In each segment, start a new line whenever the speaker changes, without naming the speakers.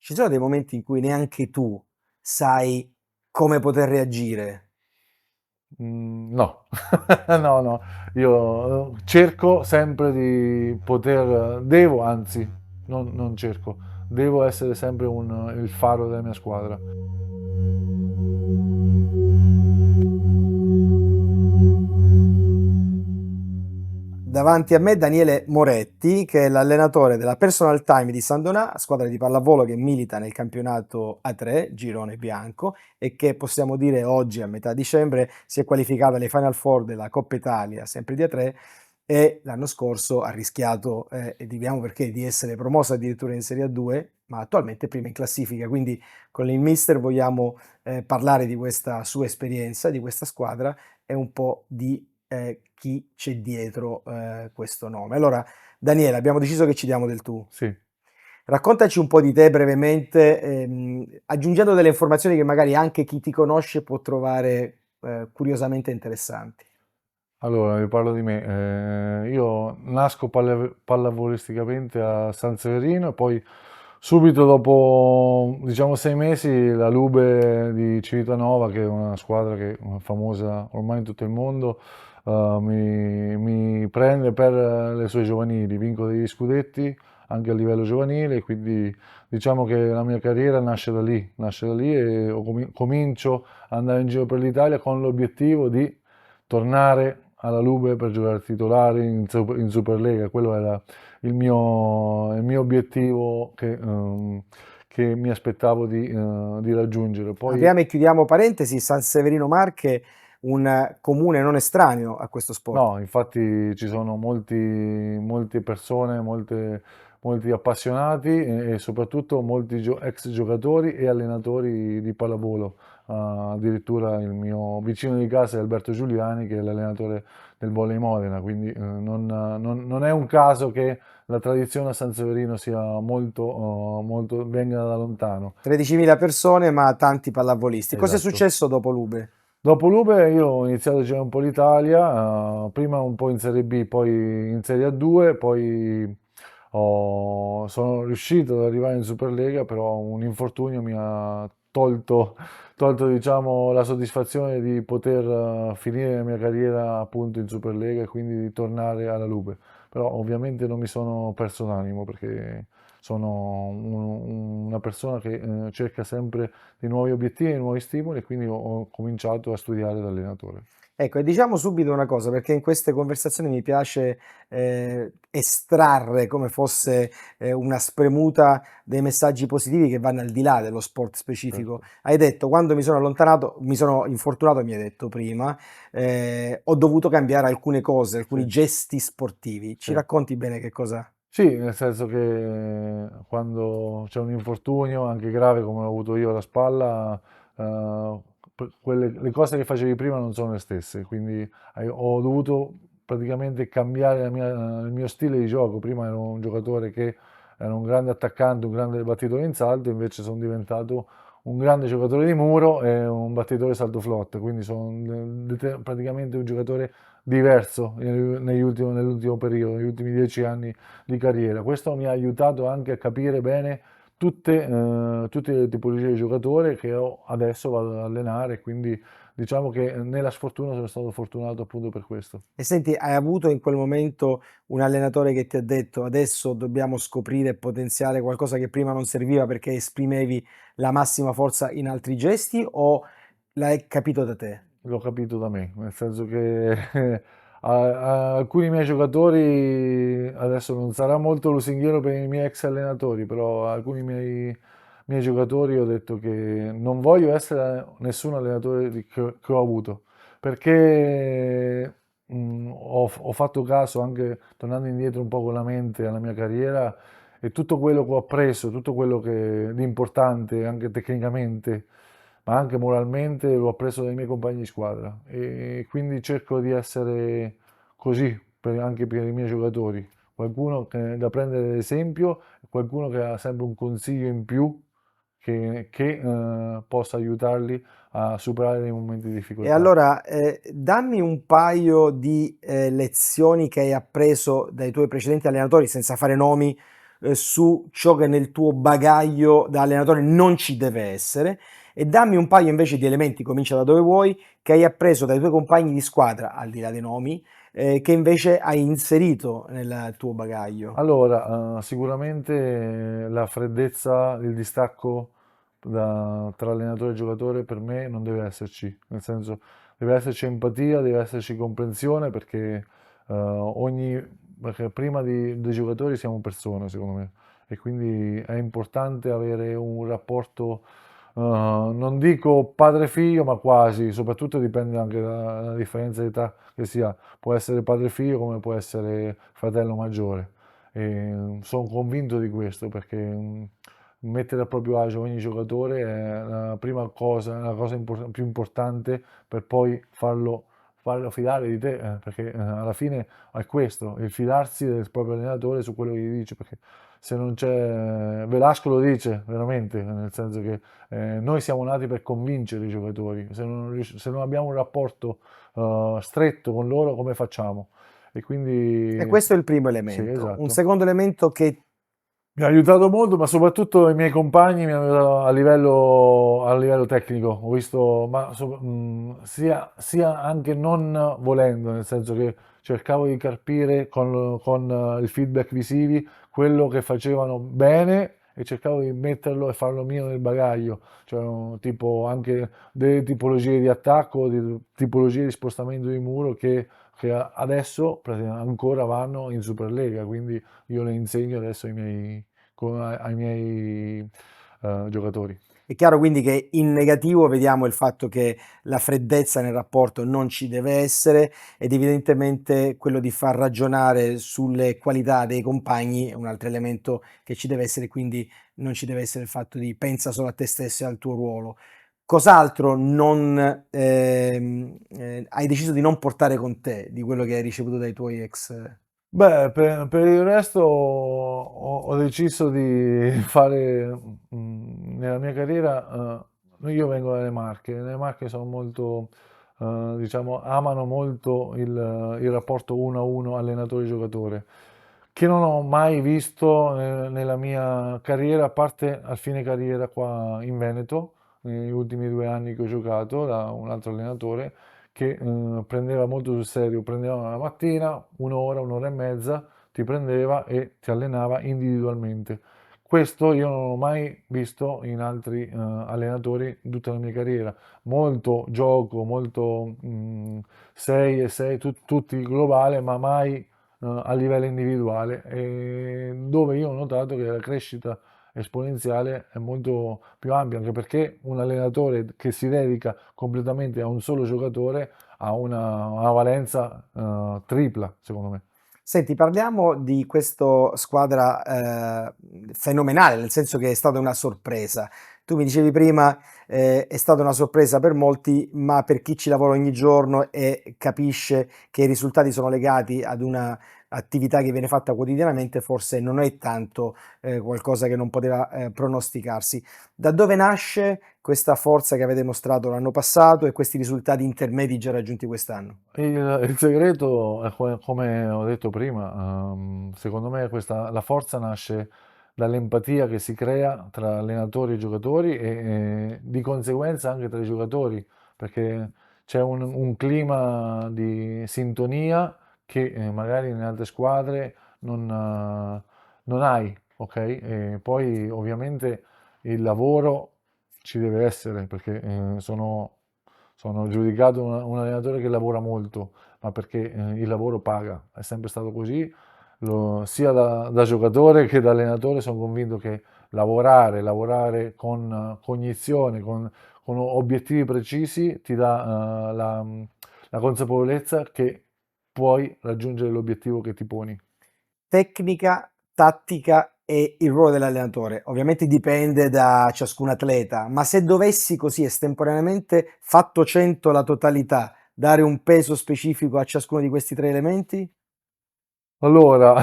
Ci sono dei momenti in cui neanche tu sai come poter reagire?
No, no, no, io cerco sempre di poter, devo, anzi, non cerco, devo essere sempre il faro della mia squadra.
Davanti a me Daniele Moretti, che è l'allenatore della Personal Time di San Donà, squadra di pallavolo che milita nel campionato A3, girone bianco, e che possiamo dire oggi, a metà dicembre, si è qualificata alle Final Four della Coppa Italia, sempre di A3, e l'anno scorso ha rischiato, e diciamo perché, di essere promossa addirittura in Serie A2, ma attualmente è prima in classifica. Quindi con il mister vogliamo parlare di questa sua esperienza, di questa squadra e un po' di chi c'è dietro questo nome. Allora, Daniele, abbiamo deciso che ci diamo del tu.
Sì.
Raccontaci un po' di te brevemente, aggiungendo delle informazioni che magari anche chi ti conosce può trovare curiosamente interessanti.
Allora, vi parlo di me. Io nasco pallavolisticamente a San Severino e poi subito dopo, diciamo, 6 mesi la Lube di Civitanova, che è una squadra che è famosa ormai in tutto il mondo, mi prende per le sue giovanili. Vinco degli scudetti anche a livello giovanile, quindi diciamo che la mia carriera nasce da lì e comincio ad andare in giro per l'Italia con l'obiettivo di tornare alla Lube per giocare titolari in Superlega. Quello era il mio obiettivo che mi aspettavo di raggiungere. Poi
Apriamo e chiudiamo parentesi, San Severino Marche, un comune non estraneo a questo sport.
no, infatti ci sono molte persone, molti appassionati e soprattutto molti ex giocatori e allenatori di pallavolo. Addirittura il mio vicino di casa è Alberto Giuliani, che è l'allenatore del Volley Modena, quindi non è un caso che la tradizione a San Severino sia venga da lontano.
13.000 persone, ma tanti pallavolisti. Cos'è
Esatto.
successo dopo Lube?
Dopo l'Ube io ho iniziato a girare un po' l'Italia, prima un po' in Serie B, poi in Serie A2, poi sono riuscito ad arrivare in Superlega, però un infortunio mi ha tolto, diciamo, la soddisfazione di poter finire la mia carriera appunto in Superlega e quindi di tornare alla Lube. Però ovviamente non mi sono perso d'animo perché sono una persona che cerca sempre di nuovi obiettivi, di nuovi stimoli e quindi ho cominciato a studiare da allenatore.
Ecco, e diciamo subito una cosa, perché in queste conversazioni mi piace estrarre come fosse una spremuta dei messaggi positivi che vanno al di là dello sport specifico.
Certo.
Hai detto, quando mi sono allontanato, mi sono infortunato, mi hai detto prima, ho dovuto cambiare alcune cose,
Sì,
alcuni gesti sportivi. Ci
sì.
racconti bene che cosa?
Sì, nel senso che quando c'è un infortunio, anche grave come l'ho avuto io alla spalla, le cose che facevi prima non sono le stesse, quindi ho dovuto praticamente cambiare il mio stile di gioco. Prima ero un giocatore che era un grande attaccante, un grande battitore in salto, invece sono diventato un grande giocatore di muro e un battitore salto flotte, quindi sono praticamente un giocatore diverso nell'ultimo periodo, negli ultimi 10 anni di carriera. Questo mi ha aiutato anche a capire bene tutte le tipologie di giocatore che adesso vado ad allenare, quindi diciamo che nella sfortuna sono stato fortunato appunto per questo.
E senti, hai avuto in quel momento un allenatore che ti ha detto adesso dobbiamo scoprire e potenziare qualcosa che prima non serviva perché esprimevi la massima forza in altri gesti o l'hai capito da te?
L'ho capito da me, nel senso che alcuni miei giocatori, adesso non sarà molto lusinghiero per i miei ex allenatori, però alcuni miei giocatori ho detto che non voglio essere nessun allenatore che ho avuto, perché ho fatto caso anche tornando indietro un po' con la mente alla mia carriera e tutto quello che ho appreso, tutto quello di importante anche tecnicamente ma anche moralmente l'ho appreso dai miei compagni di squadra e quindi cerco di essere così anche per i miei giocatori, qualcuno da prendere ad esempio, qualcuno che ha sempre un consiglio in più che possa aiutarli a superare dei momenti di
E
difficoltà.
allora dammi un paio di lezioni che hai appreso dai tuoi precedenti allenatori senza fare nomi, su ciò che nel tuo bagaglio da allenatore non ci deve essere e dammi un paio invece di elementi, comincia da dove vuoi, che hai appreso dai tuoi compagni di squadra, al di là dei nomi, che invece hai inserito nel tuo bagaglio.
Allora, sicuramente la freddezza, il distacco tra allenatore e giocatore per me non deve esserci, nel senso deve esserci empatia, deve esserci comprensione perché prima dei giocatori siamo persone, secondo me, e quindi è importante avere un rapporto, non dico padre-figlio, ma quasi, soprattutto dipende anche dalla differenza di età che sia, può essere padre-figlio come può essere fratello maggiore. E sono convinto di questo perché mettere a proprio agio ogni giocatore è la prima cosa, la cosa più importante per poi farlo fidare di te, perché alla fine è questo, il fidarsi del proprio allenatore su quello che gli dice, perché se non c'è, Velasco lo dice veramente, nel senso che noi siamo nati per convincere i giocatori, se non abbiamo un rapporto stretto con loro, come facciamo? E
E
quindi
questo è il primo
sì,
elemento. Un
esatto.
secondo elemento che
Mi ha aiutato molto, ma soprattutto i miei compagni mi hanno aiutato a livello tecnico. Ho visto, sia anche non volendo, nel senso che cercavo di capire con il feedback visivi quello che facevano bene e cercavo di metterlo e farlo mio nel bagaglio. Cioè, tipo anche delle tipologie di attacco, di tipologie di spostamento di muro che adesso ancora vanno in Superlega, quindi io le insegno adesso ai miei giocatori.
è chiaro quindi che in negativo vediamo il fatto che la freddezza nel rapporto non ci deve essere ed evidentemente quello di far ragionare sulle qualità dei compagni è un altro elemento che ci deve essere, quindi non ci deve essere il fatto di pensa solo a te stesso e al tuo ruolo. Cos'altro non, hai deciso di non portare con te di quello che hai ricevuto dai tuoi ex?
Beh, per il resto ho deciso di fare nella mia carriera, io vengo dalle Marche, le Marche sono molto, diciamo, amano molto il rapporto uno a uno allenatore-giocatore, che non ho mai visto nella mia carriera, a parte a fine carriera qua in Veneto, negli ultimi 2 anni che ho giocato da un altro allenatore che prendeva molto sul serio, prendeva la mattina, un'ora e mezza, ti prendeva e ti allenava individualmente. Questo io non l'ho mai visto in altri allenatori in tutta la mia carriera. Molto gioco, molto 6 e 6, tutti globale, ma mai a livello individuale. E dove io ho notato che la crescita esponenziale è molto più ampia, anche perché un allenatore che si dedica completamente a un solo giocatore ha una valenza tripla, secondo me.
Senti, parliamo di questa squadra fenomenale, nel senso che è stata una sorpresa. Tu mi dicevi prima, è stata una sorpresa per molti, ma per chi ci lavora ogni giorno e capisce che i risultati sono legati ad una attività che viene fatta quotidianamente, forse non è tanto qualcosa che non poteva pronosticarsi. Da dove nasce questa forza che avete mostrato l'anno passato e questi risultati intermedi già raggiunti quest'anno?
Il segreto è come ho detto prima, secondo me la forza nasce dall'empatia che si crea tra allenatori e giocatori e di conseguenza anche tra i giocatori, perché c'è un clima di sintonia che magari in altre squadre non hai, ok? E poi ovviamente il lavoro ci deve essere perché sono giudicato un allenatore che lavora molto, ma perché il lavoro paga, è sempre stato così, sia da giocatore che da allenatore sono convinto che lavorare con cognizione, con obiettivi precisi ti dà la consapevolezza che puoi raggiungere l'obiettivo che ti poni.
Tecnica, tattica e il ruolo dell'allenatore. Ovviamente dipende da ciascun atleta, ma se dovessi così estemporaneamente, fatto 100 la totalità, dare un peso specifico a ciascuno di questi tre elementi?
Allora,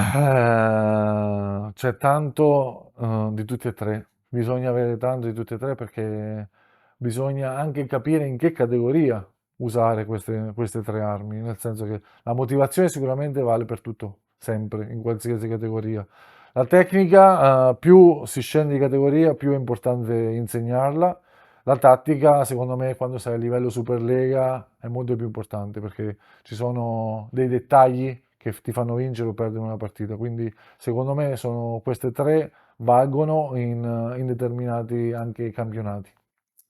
c'è tanto di tutti e tre, bisogna avere tanto di tutti e tre perché bisogna anche capire in che categoria usare queste tre armi, nel senso che la motivazione sicuramente vale per tutto, sempre, in qualsiasi categoria. La tecnica, più si scende di categoria, più è importante insegnarla. La tattica, secondo me, quando sei a livello Superlega è molto più importante perché ci sono dei dettagli che ti fanno vincere o perdere una partita. Quindi, secondo me, sono queste tre valgono in determinati anche campionati.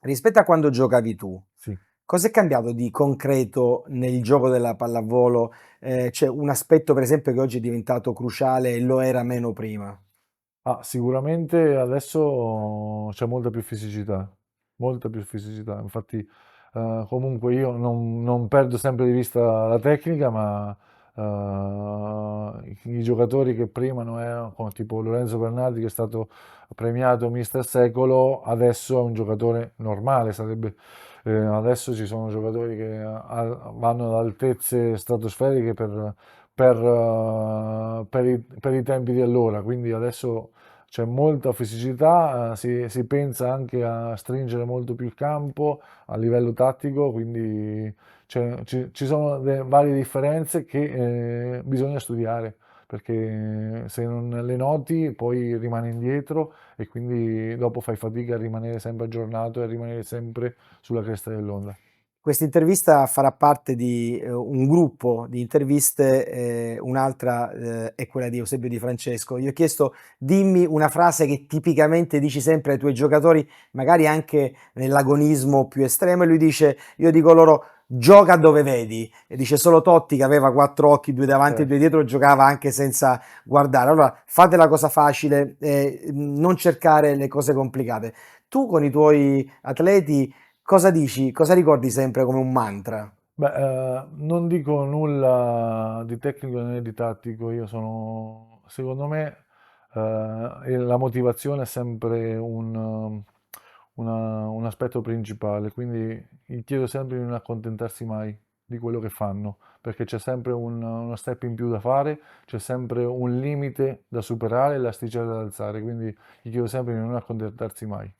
Rispetto a quando giocavi tu,
Sì.
cos'è cambiato di concreto nel gioco della pallavolo? C'è un aspetto, per esempio, che oggi è diventato cruciale e lo era meno prima.
Ah, sicuramente adesso c'è molta più fisicità. Infatti, comunque io non perdo sempre di vista la tecnica, ma i giocatori che prima non erano, come tipo Lorenzo Bernardi, che è stato premiato Mister Secolo, adesso è un giocatore normale, sarebbe. Adesso ci sono giocatori che vanno ad altezze stratosferiche per i tempi di allora, quindi adesso c'è molta fisicità, si pensa anche a stringere molto più il campo a livello tattico, quindi ci sono varie differenze che bisogna studiare, perché se non le noti poi rimani indietro e quindi dopo fai fatica a rimanere sempre aggiornato e a rimanere sempre sulla cresta dell'onda.
Questa intervista farà parte di un gruppo di interviste, un'altra è quella di Eusebio Di Francesco. Gli ho chiesto dimmi una frase che tipicamente dici sempre ai tuoi giocatori, magari anche nell'agonismo più estremo, e lui dice, io dico loro gioca dove vedi, e dice solo Totti che aveva quattro occhi, due davanti e due
Certo.
dietro, giocava anche senza guardare. Allora fate la cosa facile, non cercare le cose complicate. Tu con i tuoi atleti cosa dici? Cosa ricordi sempre come un mantra?
Beh, non dico nulla di tecnico né di tattico, secondo me, la motivazione è sempre un aspetto principale, quindi gli chiedo sempre di non accontentarsi mai di quello che fanno, perché c'è sempre uno step in più da fare, c'è sempre un limite da superare e l'asticella da alzare, quindi gli chiedo sempre di non accontentarsi mai.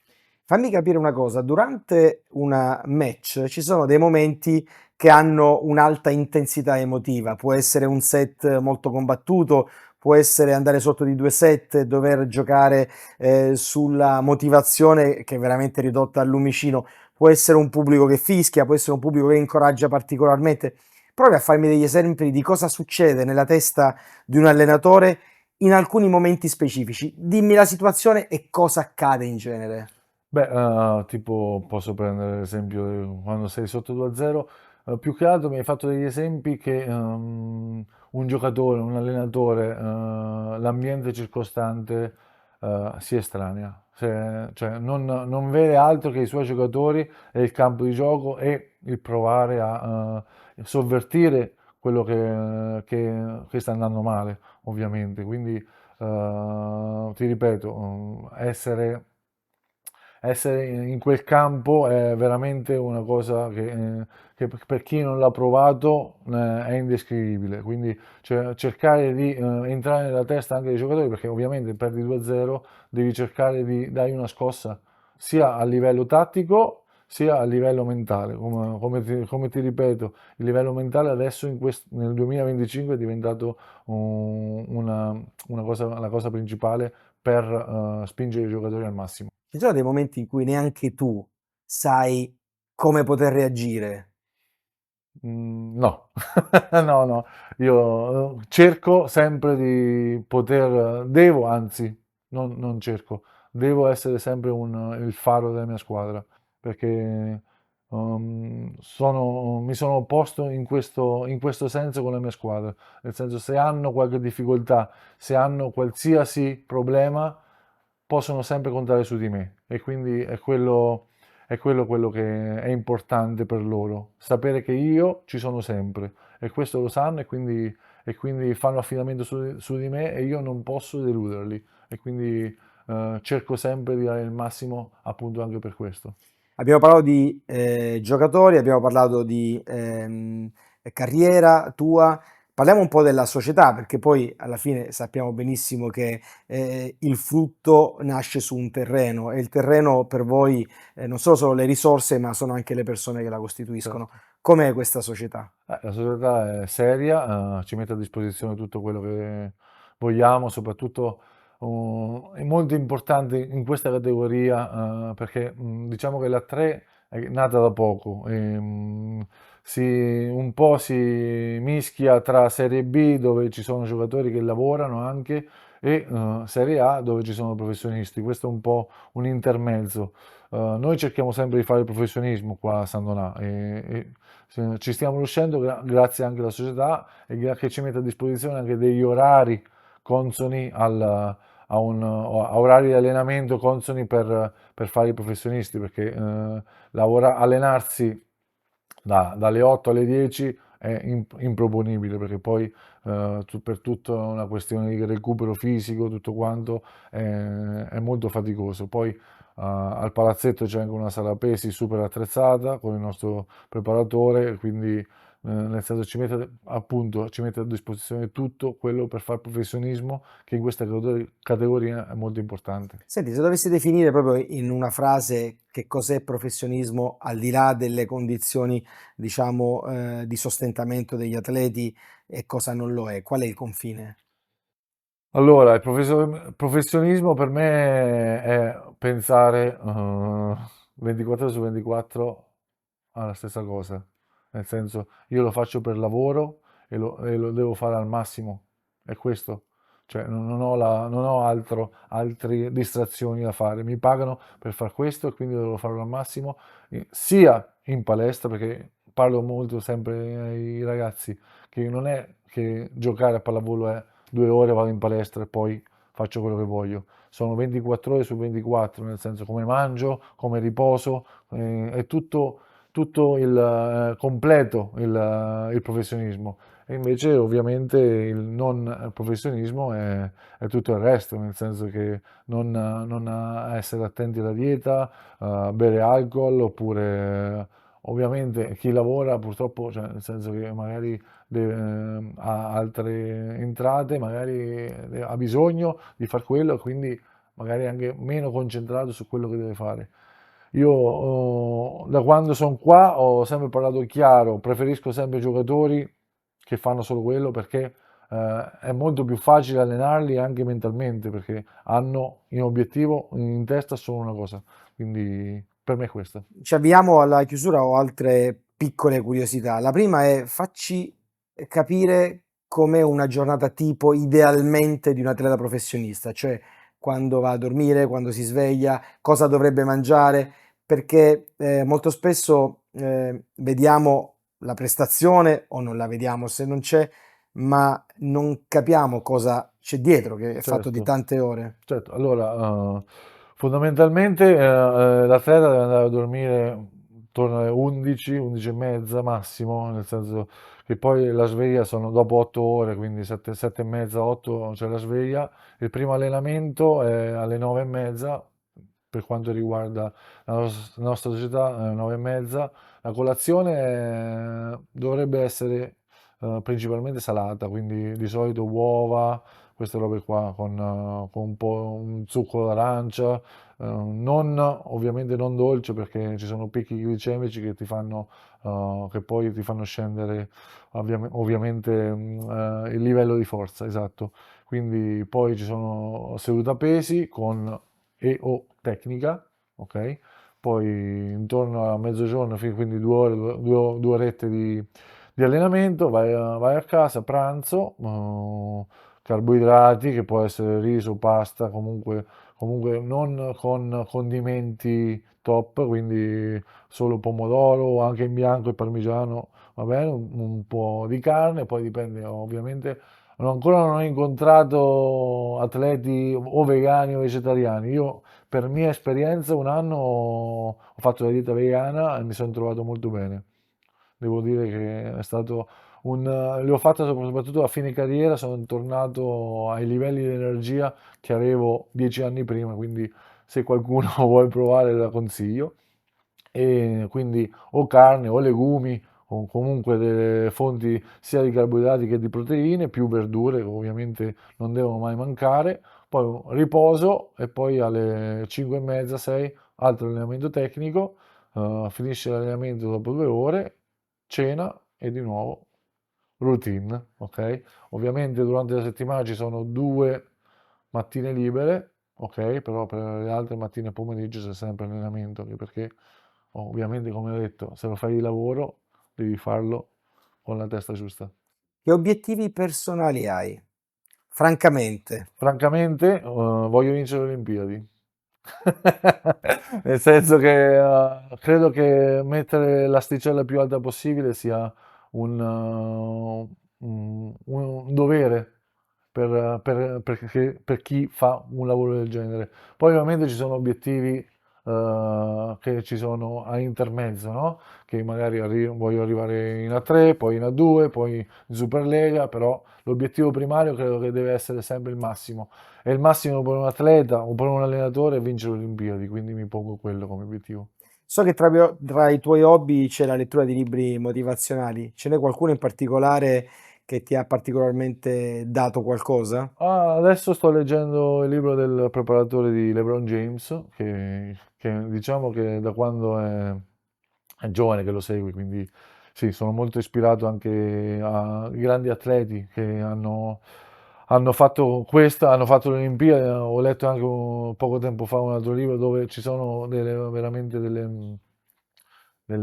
Fammi capire una cosa, durante una match ci sono dei momenti che hanno un'alta intensità emotiva, può essere un set molto combattuto, può essere andare sotto di due set e dover giocare sulla motivazione che è veramente ridotta al lumicino, può essere un pubblico che fischia, può essere un pubblico che incoraggia particolarmente. Provi a farmi degli esempi di cosa succede nella testa di un allenatore in alcuni momenti specifici. Dimmi la situazione e cosa accade in genere.
Beh, tipo posso prendere l'esempio di quando sei sotto 2-0, più che altro mi hai fatto degli esempi che un giocatore, un allenatore, l'ambiente circostante si estranea, cioè non vede altro che i suoi giocatori e il campo di gioco e il provare a sovvertire quello che sta andando male, ovviamente. Quindi ti ripeto, essere in quel campo è veramente una cosa che per chi non l'ha provato è indescrivibile. Quindi cercare di entrare nella testa anche dei giocatori, perché ovviamente perdi 2-0, devi cercare di dargli una scossa sia a livello tattico sia a livello mentale. Come ti ripeto, il livello mentale adesso nel 2025 è diventato la cosa principale per spingere i giocatori al massimo.
Ci sono dei momenti in cui neanche tu sai come poter reagire.
No, no, no, io cerco sempre di devo anzi, non cerco, devo essere sempre il faro della mia squadra, perché mi sono posto in questo senso con la mia squadra, nel senso se hanno qualche difficoltà, se hanno qualsiasi problema, possono sempre contare su di me e quindi è quello che è importante per loro, sapere che io ci sono sempre e questo lo sanno e quindi fanno affidamento su di me e io non posso deluderli e quindi cerco sempre di dare il massimo appunto anche per questo.
Abbiamo parlato di giocatori, abbiamo parlato di carriera tua, parliamo un po' della società, perché poi alla fine sappiamo benissimo che il frutto nasce su un terreno e il terreno per voi non sono le risorse, ma sono anche le persone che la costituiscono.
Certo.
Com'è questa società?
La società è seria, ci mette a disposizione tutto quello che vogliamo, soprattutto è molto importante in questa categoria, perché diciamo che la 3 è nata da poco, e, un po' si mischia tra Serie B dove ci sono giocatori che lavorano anche e Serie A dove ci sono professionisti. Questo è un po' un intermezzo. Noi cerchiamo sempre di fare il professionismo qua a San Donà e ci stiamo riuscendo grazie anche alla società che ci mette a disposizione anche degli orari consoni a orari di allenamento consoni per fare i professionisti, perché allenarsi dalle 8 alle 10 è improponibile, perché poi per tutta una questione di recupero fisico, tutto quanto è molto faticoso. Poi al palazzetto c'è anche una sala pesi super attrezzata con il nostro preparatore, quindi nel senso ci mette a disposizione tutto quello per fare professionismo, che in questa categoria è molto importante.
Senti, se dovessi definire proprio in una frase che cos'è professionismo, al di là delle condizioni, diciamo, di sostentamento degli atleti e cosa non lo è, qual è il confine?
Allora, il professionismo per me è pensare 24 ore su 24 alla stessa cosa, nel senso io lo faccio per lavoro e lo devo fare al massimo, è questo, cioè non ho altre distrazioni da fare, mi pagano per far questo e quindi devo farlo al massimo, sia in palestra, perché parlo molto sempre ai ragazzi che non è che giocare a pallavolo è 2 ore vado in palestra e poi faccio quello che voglio. Sono 24 ore su 24, nel senso come mangio, come riposo, è tutto il completo il professionismo. E invece ovviamente il non professionismo è tutto il resto, nel senso che non essere attenti alla dieta, bere alcol, oppure ovviamente chi lavora purtroppo, cioè nel senso che magari ha altre entrate, magari ha bisogno di far quello, quindi magari è anche meno concentrato su quello che deve fare. Io da quando sono qua ho sempre parlato chiaro, preferisco sempre giocatori che fanno solo quello, perché è molto più facile allenarli anche mentalmente, perché hanno in obiettivo in testa solo una cosa, quindi per me è questo.
Ci avviamo alla chiusura, ho altre piccole curiosità. La prima è facci capire com'è una giornata tipo idealmente di un atleta professionista, cioè quando va a dormire, quando si sveglia, cosa dovrebbe mangiare, perché molto spesso vediamo la prestazione o non la vediamo se non c'è, ma non capiamo cosa c'è dietro, che è fatto di
Certo.
tante ore.
Certo, allora, fondamentalmente l'atleta deve andare a dormire intorno alle 11, 11 e mezza massimo, nel senso che poi la sveglia sono dopo 8 ore, quindi 7, 7 e mezza, 8 c'è la sveglia. Il primo allenamento è alle 9 e mezza, per quanto riguarda la nostra società, 9 e mezza. La colazione dovrebbe essere principalmente salata, quindi di solito uova, queste robe qua con un po' un succo d'arancia, non, ovviamente non dolce perché ci sono picchi glicemici che ti fanno, che poi ti fanno scendere ovviamente il livello di forza, esatto. Quindi poi ci sono seduta a pesi con e o tecnica, ok? Poi intorno a mezzogiorno, quindi 2 ore, 2 orette di allenamento, vai a casa, pranzo, carboidrati, che può essere riso, pasta, comunque non con condimenti top, quindi solo pomodoro, anche in bianco e parmigiano, va bene, un po' di carne, poi dipende ovviamente. Ancora non ho incontrato atleti o vegani o vegetariani. Io, per mia esperienza, un anno ho fatto la dieta vegana e mi sono trovato molto bene. Devo dire che è stato l'ho fatta soprattutto a fine carriera, sono tornato ai livelli di energia che avevo 10 anni prima, quindi se qualcuno vuole provare la consiglio. E quindi o carne o legumi o comunque delle fonti sia di carboidrati che di proteine, più verdure che ovviamente non devono mai mancare. Poi un riposo e poi alle 5 e mezza, 6, altro allenamento tecnico, finisce l'allenamento dopo 2 ore, cena e di nuovo routine, ok? Ovviamente durante la settimana ci sono mattine libere, ok, però per le altre mattine e pomeriggio c'è sempre allenamento, anche perché ovviamente, come ho detto, se lo fai di lavoro devi farlo con la testa giusta.
Che obiettivi personali hai? Francamente.
Francamente, voglio vincere le Olimpiadi. Nel senso che credo che mettere l'asticella più alta possibile sia un dovere per chi fa un lavoro del genere. Poi ovviamente ci sono obiettivi che ci sono a intermezzo, no? Che magari voglio arrivare in A3, poi in A2, poi in Superlega, però l'obiettivo primario credo che deve essere sempre il massimo. E il massimo per un atleta o per un allenatore è vincere le Olimpiadi, quindi mi pongo quello come obiettivo.
So che tra i tuoi hobby c'è la lettura di libri motivazionali. Ce n'è qualcuno in particolare che ti ha particolarmente dato qualcosa?
Adesso sto leggendo il libro del preparatore di LeBron James, che diciamo che da quando è giovane che lo segui, quindi sì, sono molto ispirato anche a grandi atleti che hanno fatto questa, hanno fatto le Olimpiadi. Ho letto anche poco tempo fa un altro libro dove ci sono veramente delle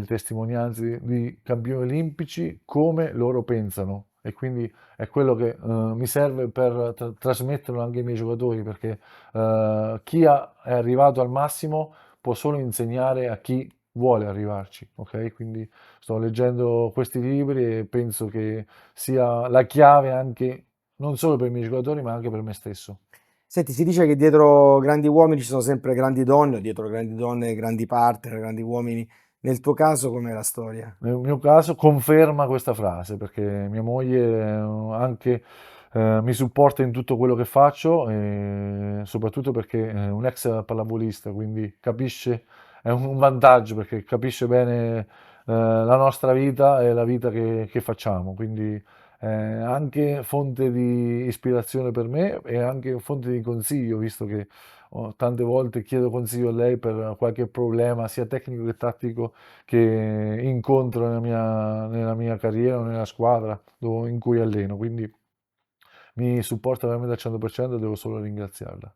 testimonianze di campioni olimpici come loro pensano. E quindi è quello che mi serve per trasmetterlo anche ai miei giocatori, perché è arrivato al massimo può solo insegnare a chi vuole arrivarci, ok? Quindi sto leggendo questi libri e penso che sia la chiave anche non solo per i miei giocatori, ma anche per me stesso.
Senti, si dice che dietro grandi uomini ci sono sempre grandi donne, o dietro grandi donne, grandi partner, grandi uomini. Nel tuo caso, com'è la storia?
Nel mio caso conferma questa frase perché mia moglie anche mi supporta in tutto quello che faccio, e soprattutto perché è un ex pallavolista, quindi capisce, è un vantaggio perché capisce bene la nostra vita e la vita che facciamo, quindi è anche fonte di ispirazione per me e anche fonte di consiglio, visto che tante volte chiedo consiglio a lei per qualche problema, sia tecnico che tattico che incontro nella mia carriera o nella squadra in cui alleno, quindi mi supporta veramente al 100% e devo solo ringraziarla.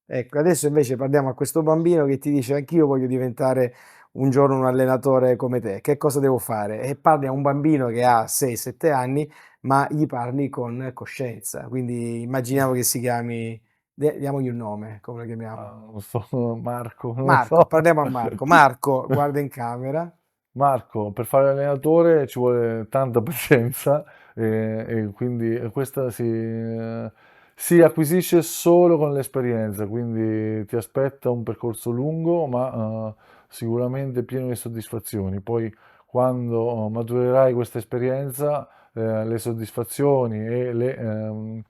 Ecco, adesso invece parliamo a questo bambino che ti dice anch'io voglio diventare un giorno un allenatore come te, che cosa devo fare? E parli a un bambino che ha 6-7 anni, ma gli parli con coscienza, quindi immaginiamo che si chiami, diamogli un nome, come lo chiamiamo?
Non so, Marco, non lo
Marco,
so.
parliamo a Marco. Marco, guarda in camera.
Marco, per fare l'allenatore ci vuole tanta pazienza e quindi questa si acquisisce solo con l'esperienza, quindi ti aspetta un percorso lungo ma sicuramente pieno di soddisfazioni. Poi quando maturerai questa esperienza, le soddisfazioni e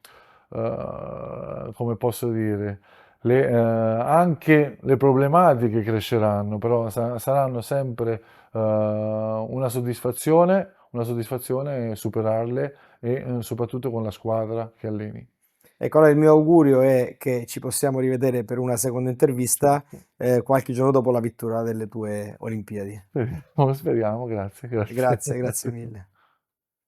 come posso dire, anche le problematiche cresceranno, però saranno sempre una soddisfazione superarle e soprattutto con la squadra che alleni.
Ecco, allora il mio augurio è che ci possiamo rivedere per una seconda intervista
Certo.
qualche giorno dopo la vittoria delle tue Olimpiadi.
Speriamo, speriamo, grazie, grazie.
Grazie, grazie mille.